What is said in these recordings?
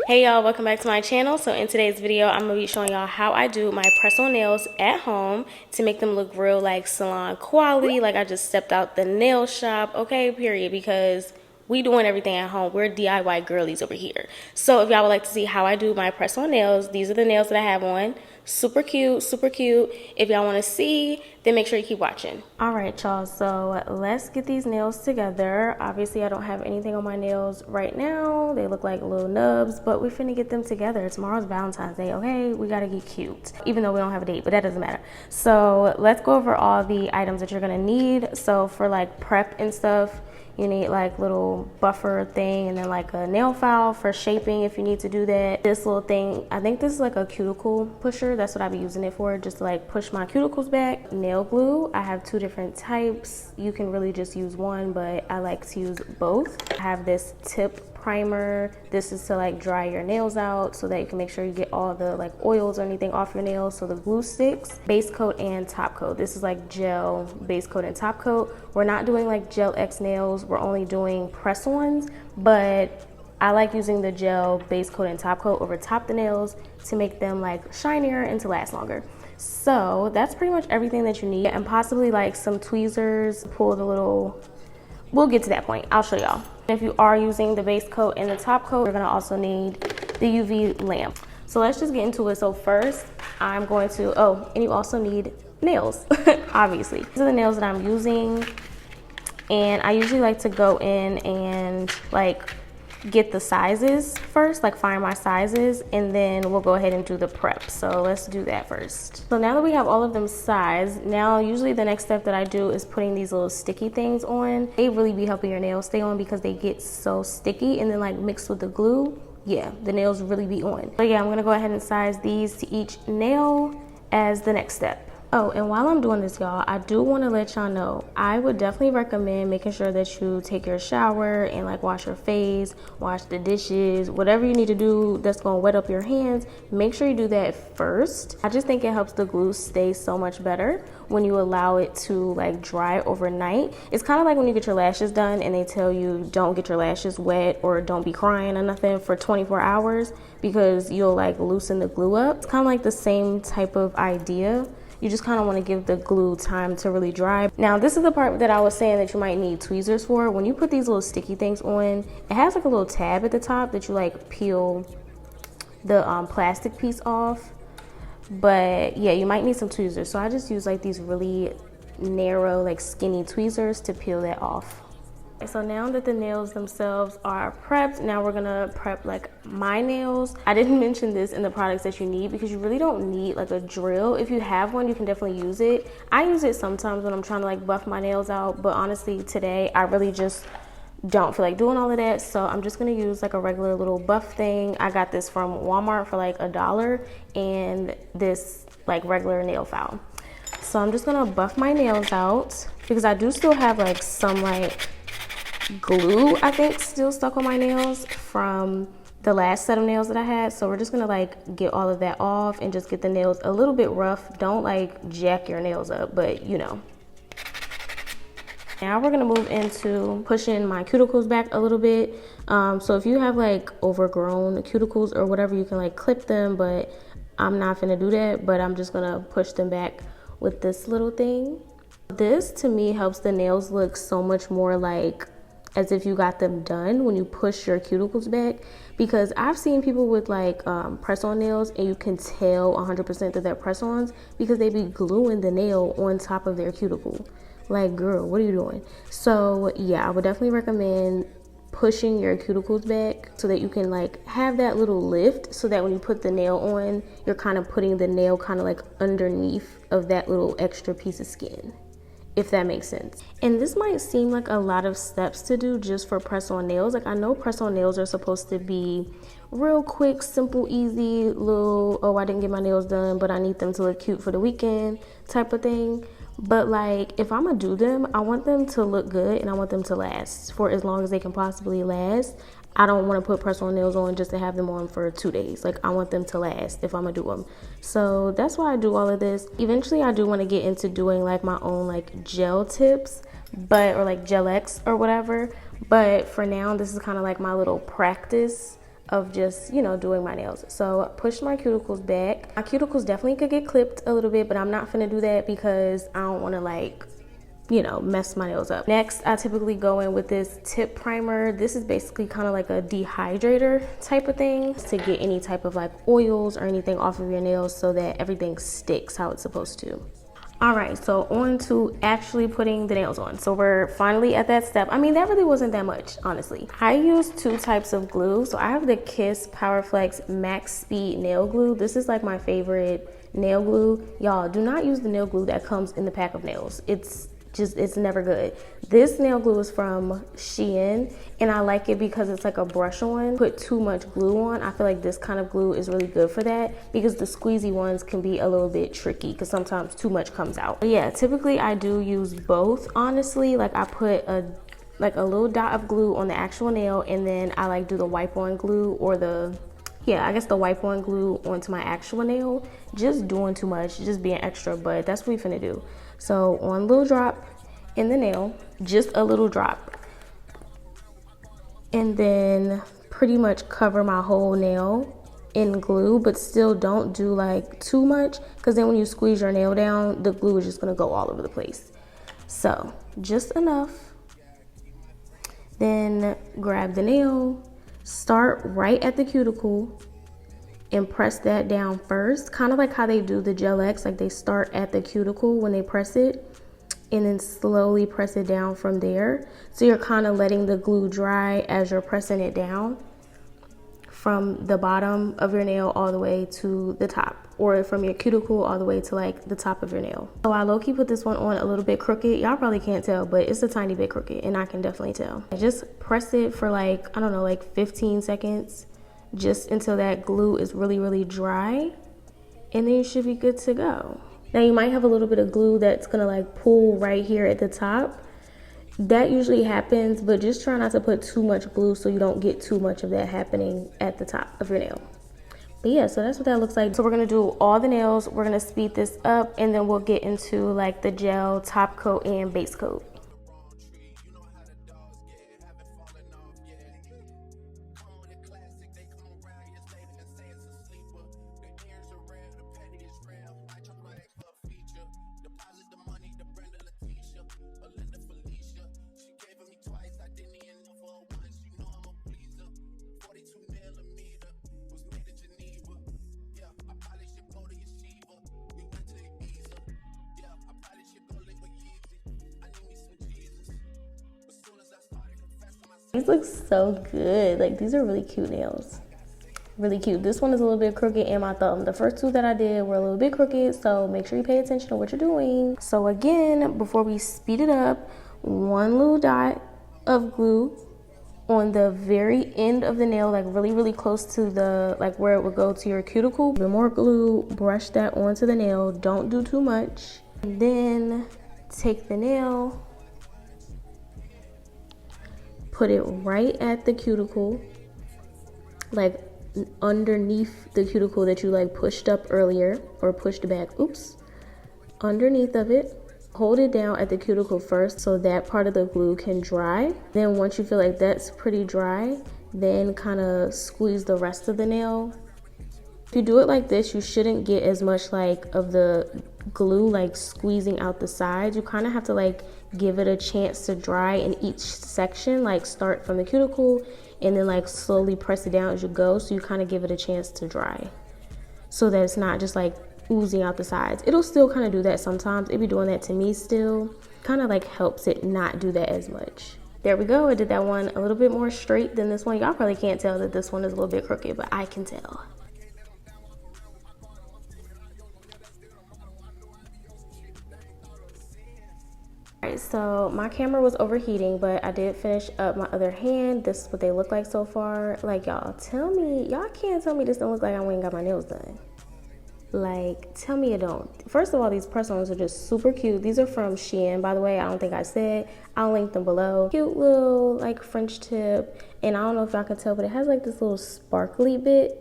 Hey y'all, welcome back to my channel. So in today's video, I'm gonna be showing y'all how I do my press-on nails at home to make them look real like salon quality, like I just stepped out the nail shop, okay, period, because we doing everything at home. We're DIY girlies over here. So if y'all would like to see how I do my press-on nails, these are the nails that I have on. Super cute, super cute. If y'all want to see, then make sure you keep watching. All right, y'all, so let's get these nails together. Obviously, I don't have anything on my nails right now. They look like little nubs, but we're finna get them together. Tomorrow's Valentine's Day, okay? We gotta get cute, even though we don't have a date, but that doesn't matter. So let's go over all the items that you're gonna need. So for like prep and stuff, you need like little buffer thing and then like a nail file for shaping if you need to do that. This little thing, I think this is like a cuticle pusher. That's what I be using it for, just to like push my cuticles back. Nail glue, I have two different types. You can really just use one, but I like to use both. I have this tip primer. This is to like dry your nails out so that you can make sure you get all the like oils or anything off your nails so the glue sticks. Base coat and top coat. This is like gel, base coat and top coat. We're not doing like gel X nails. We're only doing press-ons, but I like using the gel, base coat and top coat over top the nails to make them like shinier and to last longer. So that's pretty much everything that you need, and possibly like some tweezers, pull the little, we'll get to that point. I'll show y'all. If you are using the base coat and the top coat, you're gonna also need the UV lamp. So let's just get into it. So first, I'm going to, oh, and you also need nails, obviously. These are the nails that I'm using, and I usually like to go in and like get the sizes first, like find my sizes, and then we'll go ahead and do the prep. So let's do that first. So now that we have all of them sized, now usually the next step that I do is putting these little sticky things on. They really be helping your nails stay on because they get so sticky, and then like mixed with the glue, yeah, the nails really be on. So yeah, I'm gonna go ahead and size these to each nail as the next step. Oh, and while I'm doing this, y'all, I do want to let y'all know, I would definitely recommend making sure that you take your shower and like wash your face, wash the dishes, whatever you need to do that's going to wet up your hands. Make sure you do that first. I just think it helps the glue stay so much better when you allow it to like dry overnight. It's kind of like when you get your lashes done and they tell you don't get your lashes wet or don't be crying or nothing for 24 hours because you'll like loosen the glue up. It's kind of like the same type of idea. You just kind of want to give the glue time to really dry. Now, this is the part that I was saying that you might need tweezers for. When you put these little sticky things on, it has like a little tab at the top that you like peel the plastic piece off. But yeah, you might need some tweezers. So I just use like these really narrow, like skinny tweezers to peel that off. So now that the nails themselves are prepped, now we're gonna prep like my nails. I didn't mention this in the products that you need because you really don't need like a drill. If you have one, you can definitely use it. I use it sometimes when I'm trying to like buff my nails out, but honestly today I really just don't feel like doing all of that. So I'm just gonna use like a regular little buff thing. I got this from Walmart for like $1, and this like regular nail file. So I'm just gonna buff my nails out because I do still have like some like glue, I think, still stuck on my nails from the last set of nails that I had. So we're just gonna like get all of that off and just get the nails a little bit rough. Don't like jack your nails up, but you know. Now we're gonna move into pushing my cuticles back a little bit. So if you have like overgrown cuticles or whatever, you can like clip them, but I'm not gonna do that, but I'm just gonna push them back with this little thing. This to me helps the nails look so much more like as if you got them done when you push your cuticles back, because I've seen people with like press-on nails and you can tell 100% that they're press-ons because they be gluing the nail on top of their cuticle. Like, girl, what are you doing? So yeah, I would definitely recommend pushing your cuticles back so that you can like have that little lift, so that when you put the nail on, you're kind of putting the nail kind of like underneath of that little extra piece of skin, if that makes sense. And this might seem like a lot of steps to do just for press-on nails. Like, I know press-on nails are supposed to be real quick, simple, easy, little, oh, I didn't get my nails done, but I need them to look cute for the weekend type of thing. But like, if I'm gonna do them, I want them to look good and I want them to last for as long as they can possibly last. I don't want to put press on nails on just to have them on for 2 days. Like, I want them to last if I'm gonna do them. So that's why I do all of this. Eventually I do want to get into doing like my own like gel tips, or like gel X or whatever. But for now, this is kind of like my little practice of just, you know, doing my nails. So push my cuticles back. My cuticles definitely could get clipped a little bit, but I'm not gonna do that because I don't want to, like, you know, mess my nails up. Next, I typically go in with this tip primer. This is basically kind of like a dehydrator type of thing to get any type of like oils or anything off of your nails so that everything sticks how it's supposed to. All right, so on to actually putting the nails on. So we're finally at that step. I mean, that really wasn't that much, honestly. I use 2 types of glue. So I have the Kiss Powerflex Max Speed Nail Glue. This is like my favorite nail glue. Y'all, do not use the nail glue that comes in the pack of nails. It's never good. This nail glue is from Shein, and I like it because it's like a brush on. Put too much glue on, I feel like this kind of glue is really good for that, because the squeezy ones can be a little bit tricky because sometimes too much comes out. But yeah, typically I do use both, honestly. Like, I put a little dot of glue on the actual nail, and then I like do the wipe on glue, or the wipe on glue onto my actual nail. Just doing too much, just being extra, but that's what we finna do. So 1 little drop in the nail, just a little drop, and then pretty much cover my whole nail in glue, but still don't do like too much, because then when you squeeze your nail down, the glue is just gonna go all over the place. So just enough. Then grab the nail, start right at the cuticle and press that down first, kind of like how they do the gel X. Like, they start at the cuticle when they press it, and then slowly press it down from there. So you're kind of letting the glue dry as you're pressing it down from the bottom of your nail all the way to the top, or from your cuticle all the way to like the top of your nail. So I low-key put this one on a little bit crooked. Y'all probably can't tell, but it's a tiny bit crooked, and I can definitely tell. I just press it for like, I don't know, like 15 seconds, just until that glue is really, really dry, and then you should be good to go. Now, you might have a little bit of glue that's gonna like pull right here at the top. That usually happens, but just try not to put too much glue so you don't get too much of that happening at the top of your nail. But yeah, so that's what that looks like. So we're gonna do all the nails, we're gonna speed this up, and then we'll get into like the gel top coat and base coat. These look so good. Like, these are really cute nails. Really cute. This one is a little bit crooked in my thumb. The first 2 that I did were a little bit crooked, so make sure you pay attention to what you're doing. So again, before we speed it up, 1 little dot of glue on the very end of the nail, like really, really close to the, like where it would go to your cuticle. A bit more glue, brush that onto the nail. Don't do too much. And then take the nail, put it right at the cuticle, like underneath the cuticle that you like pushed up earlier, or pushed back, oops, underneath of it. Hold it down at the cuticle first so that part of the glue can dry. Then once you feel like that's pretty dry, then kind of squeeze the rest of the nail. If you do it like this, you shouldn't get as much like of the glue like squeezing out the sides. You kind of have to like give it a chance to dry in each section, like start from the cuticle and then like slowly press it down as you go, so you kind of give it a chance to dry so that it's not just like oozing out the sides. It'll still kind of do that sometimes. It be doing that to me still. Kind of like helps it not do that as much. There we go. I did that one a little bit more straight than this one. Y'all probably can't tell that this one is a little bit crooked, but I can tell. Alright, so my camera was overheating, but I did finish up my other hand. This is what they look like so far. Like, y'all can't tell me this don't look like I went and got my nails done. Like, tell me it don't. First of all, these press-ons are just super cute. These are from Shein, by the way. I don't think I said. I'll link them below. Cute little, like, French tip. And I don't know if y'all can tell, but it has, like, this little sparkly bit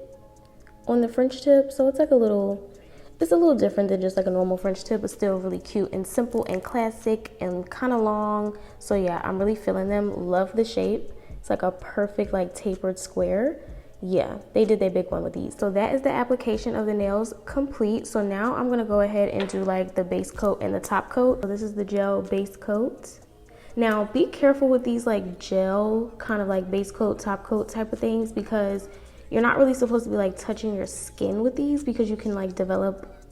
on the French tip. So it's, like, it's a little different than just, like, a normal French tip, but still really cute and simple and classic and kind of long. So, yeah, I'm really feeling them. Love the shape. It's, like, a perfect, like, tapered square. Yeah, they did their big one with these. So that is the application of the nails complete. So now I'm gonna go ahead and do like the base coat and the top coat. So this is the gel base coat. Now be careful with these like gel kind of like base coat, top coat type of things, because you're not really supposed to be like touching your skin with these, because you can like develop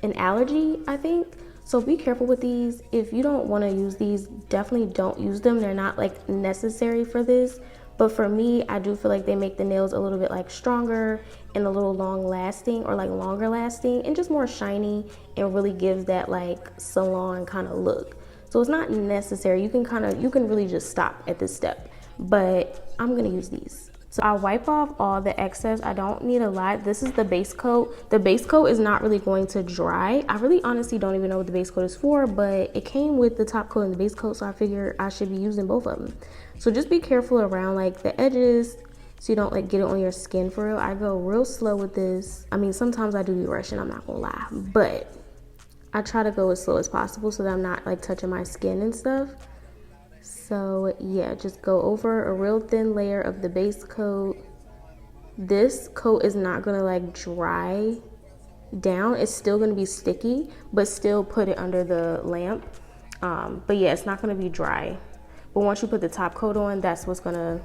an allergy, I think. So be careful with these. If you don't want to use these, definitely don't use them. They're not like necessary for this. But for me, I do feel like they make the nails a little bit like stronger and a little long lasting, or like longer lasting, and just more shiny, and really gives that like salon kind of look. So it's not necessary. You can really just stop at this step, but I'm gonna use these. So I'll wipe off all the excess. I don't need a lot. This is the base coat. The base coat is not really going to dry. I really honestly don't even know what the base coat is for, but it came with the top coat and the base coat, so I figure I should be using both of them. So just be careful around like the edges so you don't like get it on your skin for real. I go real slow with this. I mean, sometimes I do be rushing, I'm not gonna lie, but I try to go as slow as possible so that I'm not like touching my skin and stuff. So yeah, just go over a real thin layer of the base coat. This coat is not gonna like dry down. It's still gonna be sticky, but still put it under the lamp. But yeah, it's not gonna be dry. But once you put the top coat on, that's what's gonna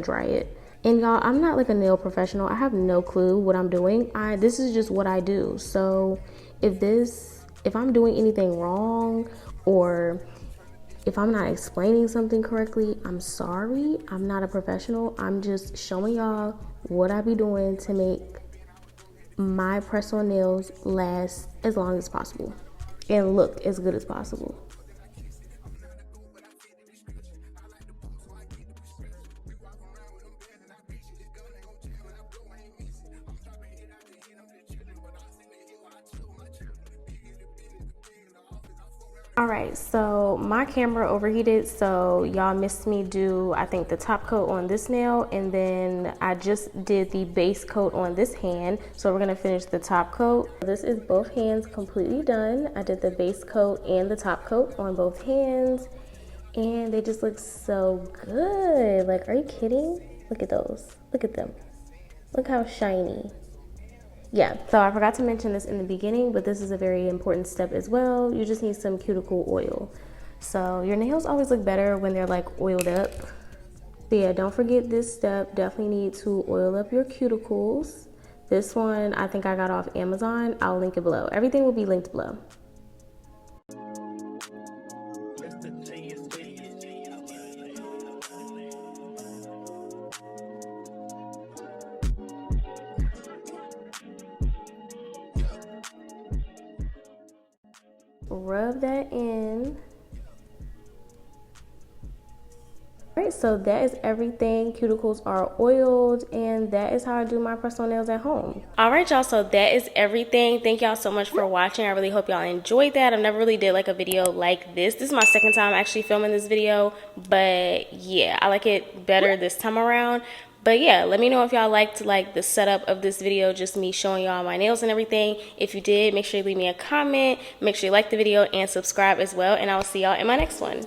dry it. And y'all, I'm not like a nail professional. I have no clue what I'm doing. This is just what I do. So if I'm doing anything wrong, or if I'm not explaining something correctly, I'm sorry. I'm not a professional. I'm just showing y'all what I be doing to make my press-on nails last as long as possible and look as good as possible. All right, so my camera overheated, so y'all missed me do, I think, the top coat on this nail, and then I just did the base coat on this hand. So we're gonna finish the top coat. This is both hands completely done. I did the base coat and the top coat on both hands, and they just look so good. Like, are you kidding? Look at those, look at them. Look how shiny. Yeah, so I forgot to mention this in the beginning, but this is a very important step as well. You just need some cuticle oil. So your nails always look better when they're like oiled up. But yeah, don't forget this step. Definitely need to oil up your cuticles. This one, I think I got off Amazon. I'll link it below. Everything will be linked below. Rub that in. All right, so that is everything. Cuticles are oiled, and that is how I do my press-on nails at home. All right, y'all, so that is everything. Thank y'all so much for watching. I really hope y'all enjoyed that. I've never really did like a video like this. This is my second time actually filming this video, but yeah, I like it better this time around. But yeah, let me know if y'all liked like the setup of this video, just me showing y'all my nails and everything. If you did, make sure you leave me a comment, make sure you like the video and subscribe as well, and I will see y'all in my next one.